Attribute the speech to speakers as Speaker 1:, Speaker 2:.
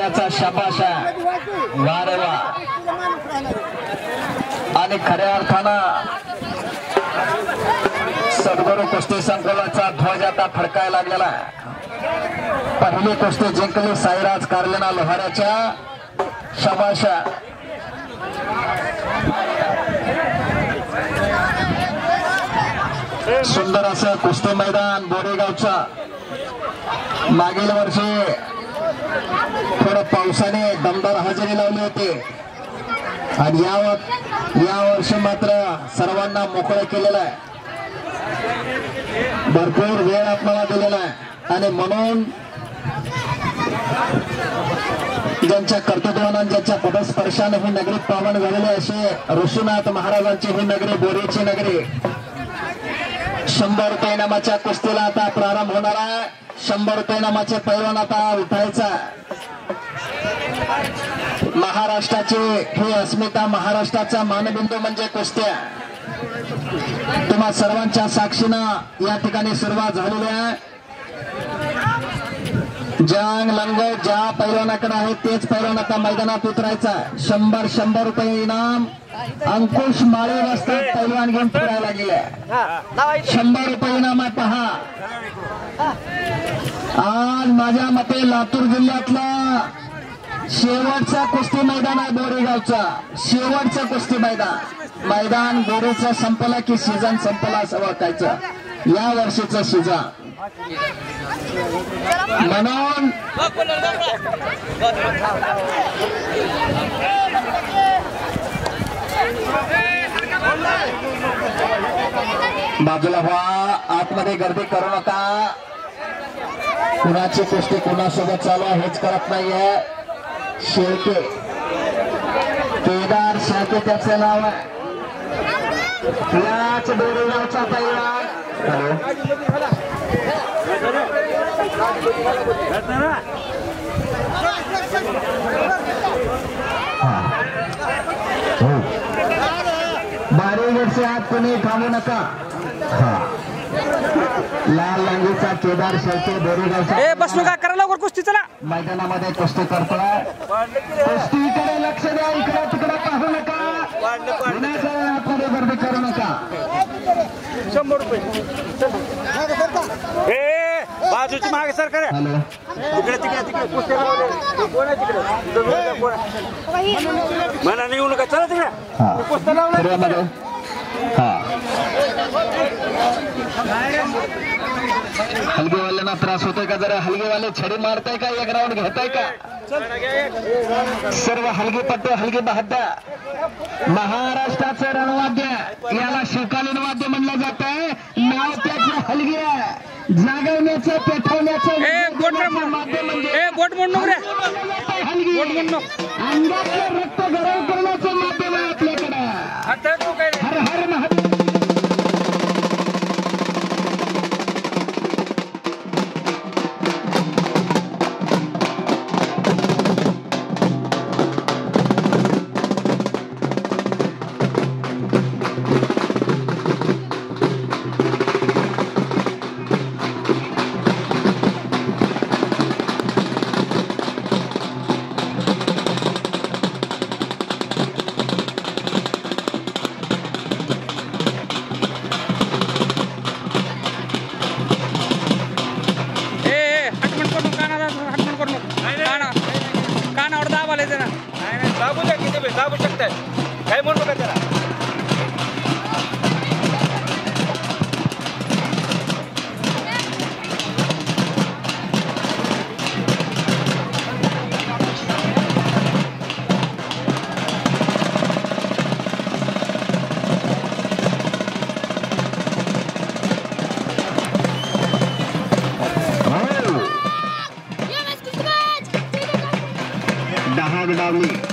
Speaker 1: लोहाऱ्याचा शाबाश वा रे वा. आणि खऱ्या अर्थानं सद्गुरू कुस्ती संकुलाचा ध्वज आता फडकायला लागलेला आहे. पहिली कुस्ती जिंकली साईराज कारलेना लोहाऱ्याच्या. शाबाश. सुंदर असं कुस्ती मैदान बोरेगावचा. मागील वर्षी थोडं पावसाने दमदार हजेरी लावली होती आणि या वर्षी मात्र सर्वांना मोकळं केलेलं आहे. भरपूर वेळ आपल्याला दिलेला आहे आणि म्हणून ज्यांच्या कर्तृत्वानं ज्यांच्या पदस्पर्शाने ही नगरी पावन झालेली असे ऋषीनाथ महाराजांची ही नगरी बोरीची नगरी. 100 रुपये इनामाच्या कुस्तीला आता प्रारंभ होणार आहे. 100 रुपये इनामाचे पैलवान आता उठायचा. महाराष्ट्राची ही अस्मिता, महाराष्ट्राचा मानबिंदू म्हणजे कुस्त्या. तुम्हा सर्वांच्या साक्षीनं या ठिकाणी सुरुवात झालेली आहे. जंग लंगोट ज्या पैलवानाकडे आहे तेच पैलवान आता मैदानात उतरायचा. 100 रुपये इनाम. अंकुश माळे रस्त्यात पैलवान घेऊन फिरायला गेले. 100 रुपये इनाम आहे. पहा आज माझ्या मते लातूर जिल्ह्यातला शेवटचा कुस्ती मैदान आहे बोरेगावचा. शेवटचं कुस्ती मैदान बोरेचं संपला की सीझन संपला असं वाटायचं. या वर्षीचं सीझन म्हणून बाजूला व्हा. आतमध्ये गर्दी करू नका. कुणाची कुस्ती कुणासोबत चालू आहे हेच कळत नाहीये. शेळके केदार शेळके त्याचं नाव आहे. याच बोरेगावचा पैलवान. बारीवर से आत कोणी थांबू नका. लाल लांगीचा केदार शेळके बोरेगावचा.
Speaker 2: बस नका करा लवकर कुस्ती चला.
Speaker 1: मैदानामध्ये कुस्ती करतोय. कुस्तीकडे लक्ष द्या. इकडे तिकडे पाहू नका. आतमध्ये गर्दी करू नका.
Speaker 2: 100 रुपये बाजूची मागे सरकार. तिकडे कुस्ती मला नाही येऊ नका. चला तिकडे कुस्ती लावलं.
Speaker 1: हलगेवाल्यांना त्रास होतोय का? जरा हलगेवाले छडी मारताय का? एक राऊंड घेताय का? सर्व हलगेपट्टू हलगे बहाद्दा. महाराष्ट्राचं रणवाद्य याला शिवकालीन वाद्य म्हणलं जात आहे. नाव त्याचं हलगे आहे. जागवण्याचं पेटवण्याचं माध्यम म्हणजे अंगातलं रक्त गरम करण्याचं माध्यम आहे आपल्याकडे. हर हर महादेव.
Speaker 2: दाबू शकताय काय म्हणू नका त्याला.
Speaker 1: दहा डावली.